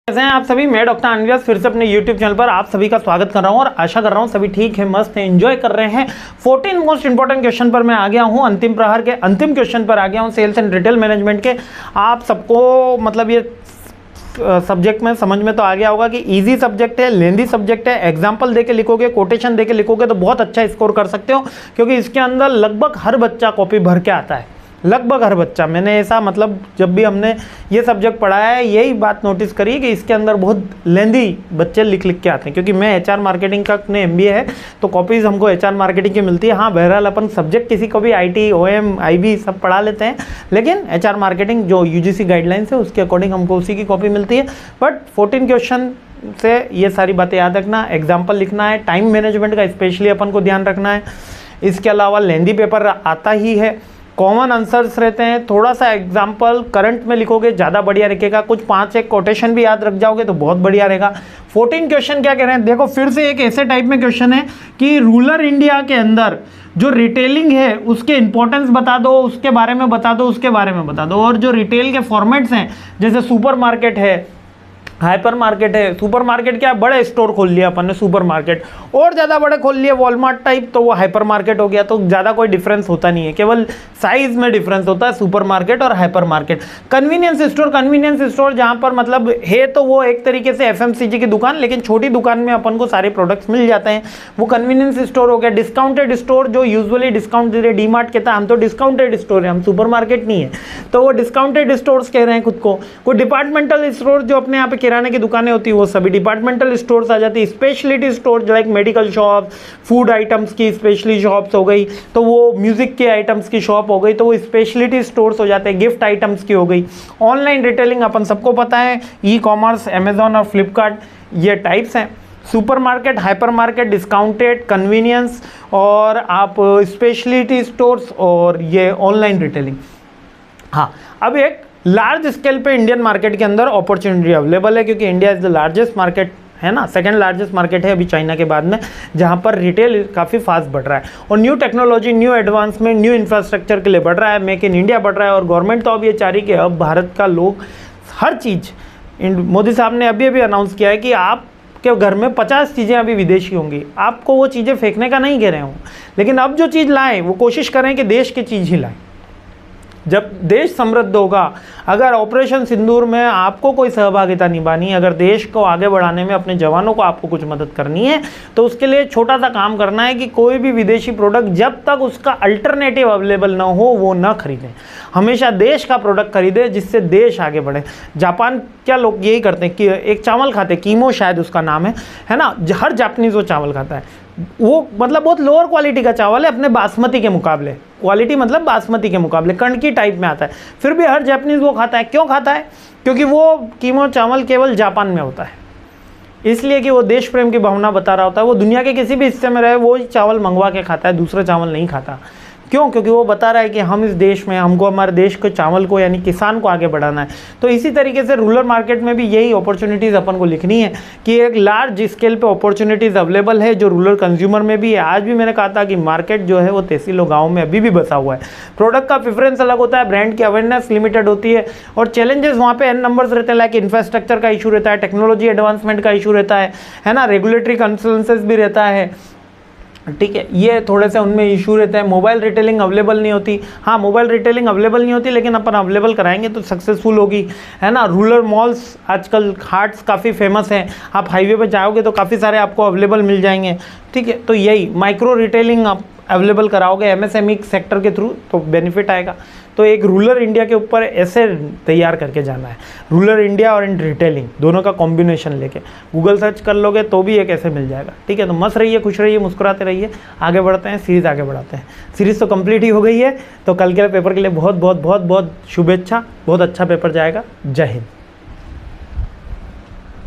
कैसे हैं आप सभी। मैं डॉक्टर अनिल फिर से अपने YouTube चैनल पर आप सभी का स्वागत कर रहा हूं और आशा कर रहा हूं सभी ठीक है, मस्त है, एंजॉय कर रहे हैं। 14 मोस्ट इंपॉर्टेंट क्वेश्चन पर मैं आ गया हूं, अंतिम प्रहर के अंतिम क्वेश्चन पर आ गया हूं, सेल्स एंड रिटेल मैनेजमेंट के। आप सबको मतलब ये सब्जेक्ट में समझ में तो आ गया होगा कि इजी सब्जेक्ट है, लेंदी सब्जेक्ट है। एग्जाम्पल देके लिखोगे, कोटेशन देके लिखोगे तो बहुत अच्छा स्कोर कर सकते हो, क्योंकि इसके अंदर लगभग हर बच्चा कॉपी भर के आता है। लगभग हर बच्चा, मैंने ऐसा मतलब जब भी हमने ये सब्जेक्ट पढ़ाया है यही बात नोटिस करी कि इसके अंदर बहुत लेंदी बच्चे लिख के आते हैं। क्योंकि मैं एचआर मार्केटिंग का अपने MBA है तो कॉपीज़ हमको एचआर मार्केटिंग की मिलती है। हाँ, बहरहाल अपन सब्जेक्ट किसी को भी IT, OM, IB सब पढ़ा लेते हैं, लेकिन एचआर मार्केटिंग जो UGC गाइडलाइंस है उसके अकॉर्डिंग हमको उसी की कॉपी मिलती है। बट 14 क्वेश्चन से ये सारी बातें याद रखना, एग्जाम्पल लिखना है, टाइम मैनेजमेंट का स्पेशली अपन को ध्यान रखना है। इसके अलावा लेंदी पेपर आता ही है, कॉमन आंसर्स रहते हैं, थोड़ा सा एग्जाम्पल करंट में लिखोगे ज़्यादा बढ़िया रखेगा। कुछ 5-1 कोटेशन भी याद रख जाओगे तो बहुत बढ़िया रहेगा। 14 क्वेश्चन क्या कह रहे हैं देखो, फिर से एक ऐसे टाइप में क्वेश्चन है कि रूरल इंडिया के अंदर जो रिटेलिंग है उसके इंपॉर्टेंस बता दो, उसके बारे में बता दो, उसके बारे में बता दो। और जो रिटेल के फॉर्मेट्स हैं, जैसे सुपर मार्केट है, हाइपर मार्केट है। सुपर मार्केट क्या है, बड़े स्टोर खोल लिया अपन ने सुपर मार्केट, और ज़्यादा बड़े खोल लिए वॉलमार्ट टाइप, तो वो हाइपर मार्केट हो गया। तो ज़्यादा कोई डिफरेंस होता नहीं है, केवल साइज में डिफरेंस होता है सुपर मार्केट और हाइपर मार्केट। कन्वीनियंस स्टोर जहाँ पर मतलब है तो वो एक तरीके से FMCG की दुकान, लेकिन छोटी दुकान में अपन को सारे प्रोडक्ट्स मिल जाते हैं, वो कन्वीनियंस स्टोर हो गया। डिस्काउंटेड स्टोर जो यूजुअली डिस्काउंट दे रहे, डीमार्ट कहता है हम तो डिस्काउंटेड स्टोर है, हम सुपर मार्केट नहीं है, तो वो डिस्काउंटेड स्टोर्स कह रहे हैं खुद को। कोई डिपार्टमेंटल स्टोर जो अपने यहाँ पे किराने की दुकानें होती है वो सभी डिपार्टमेंटल स्टोर्स आ जाती है। Speciality store like medical shop, food items की स्पेशली शॉप्स हो गई, तो वो म्यूजिक के आइटम्स की शॉप हो गई, तो वो स्पेशलिटी स्टोर्स हो जाते हैं। गिफ्ट आइटम्स की हो गई। ऑनलाइन रिटेलिंग अपन सबको पता है, E-कॉमर्स, अमेजॉन और फ्लिपकार्ट, ये टाइप्स हैं। Super market, hyper market, discounted, convenience और आप स्पेशलिटी स्टोर्स और ये ऑनलाइन रिटेलिंग। हाँ, अब एक लार्ज स्केल पे इंडियन मार्केट के अंदर अपॉर्चुनिटी अवेलेबल है, क्योंकि India is the largest market है ना, सेकंड लार्जेस्ट मार्केट है अभी चाइना के बाद में, जहां पर रिटेल काफ़ी फास्ट बढ़ रहा है और new technology, new advancement, new infrastructure के लिए बढ़ रहा है। मेक इन इंडिया बढ़ रहा है और गवर्नमेंट तो अब ये चाह रही कि अब भारत का लोग हर चीज़, मोदी साहब ने अभी अनाउंस किया है कि आप के घर में 50 चीज़ें अभी विदेशी होंगी। आपको वो चीज़ें फेंकने का नहीं कह रहे हूँ, लेकिन अब जो चीज़ लाएं वो कोशिश करें कि देश की चीज़ ही लाएं। जब देश समृद्ध होगा, अगर ऑपरेशन सिंदूर में आपको कोई सहभागिता निभानी है, अगर देश को आगे बढ़ाने में अपने जवानों को आपको कुछ मदद करनी है, तो उसके लिए छोटा सा काम करना है कि कोई भी विदेशी प्रोडक्ट जब तक उसका अल्टरनेटिव अवेलेबल ना हो वो ना खरीदें। हमेशा देश का प्रोडक्ट खरीदें जिससे देश आगे बढ़े। जापान क्या लोग यही करते हैं कि एक चावल खाते हैं, कीमो शायद उसका नाम है ना, हर जापानीज वो चावल खाता है। वो मतलब बहुत लोअर क्वालिटी का चावल है अपने बासमती के मुकाबले, क्वालिटी मतलब बासमती के मुकाबले कणकी टाइप में आता है, फिर भी हर जापानीज वो खाता है। क्यों खाता है? क्योंकि वो कीमो चावल केवल जापान में होता है, इसलिए कि वो देश प्रेम की भावना बता रहा होता है। वो दुनिया के किसी भी हिस्से में रहे वो चावल मंगवा के खाता है, दूसरा चावल नहीं खाता। क्यों? क्योंकि वो बता रहा है कि हम इस देश में, हमको हमारे देश के चावल को यानी किसान को आगे बढ़ाना है। तो इसी तरीके से रूरल मार्केट में भी यही अपॉर्चुनिटीज़ अपन को लिखनी है कि एक लार्ज स्केल पे अपॉर्चुनिटीज़ अवेलेबल है जो रूरल कंज्यूमर में भी है। आज भी मैंने कहा था कि मार्केट जो है वो तहसीलों गाँव में अभी भी बसा हुआ है। प्रोडक्ट का प्रेफरेंस अलग होता है, ब्रांड की अवेयरनेस लिमिटेड होती है और चैलेंजेस वहाँ पे n नंबर्स रहते हैं। लाइक इंफ्रास्ट्रक्चर का इशू रहता है, टेक्नोलॉजी एडवांसमेंट का इशू रहता है ना, रेगुलेटरी कंसल्टेंसीज भी रहता है, ठीक है, ये थोड़े से उनमें इशू रहते हैं। मोबाइल रिटेलिंग अवेलेबल नहीं होती। हाँ, मोबाइल रिटेलिंग अवेलेबल नहीं होती, लेकिन अपन अवेलेबल कराएंगे तो सक्सेसफुल होगी, है ना। रूरल मॉल्स आजकल हाट्स काफ़ी फेमस हैं, आप हाईवे पे जाओगे तो काफ़ी सारे आपको अवेलेबल मिल जाएंगे, ठीक है। तो यही माइक्रो रिटेलिंग आप अवेलेबल कराओगे MSME सेक्टर के थ्रू तो बेनिफिट आएगा। तो एक रूरल इंडिया के ऊपर ऐसे तैयार करके जाना है, रूरल इंडिया और इन रिटेलिंग दोनों का कॉम्बिनेशन लेके गूगल सर्च कर लोगे तो भी एक ऐसे मिल जाएगा, ठीक है। तो मस्त रहिए, खुश रहिए, मुस्कुराते रहिए, आगे बढ़ते हैं, सीरीज़ आगे बढ़ाते हैं। सीरीज़ तो कंप्लीट ही हो गई है, तो कल के पेपर के लिए बहुत बहुत बहुत बहुत शुभेच्छा। बहुत अच्छा पेपर जाएगा। जय हिंद।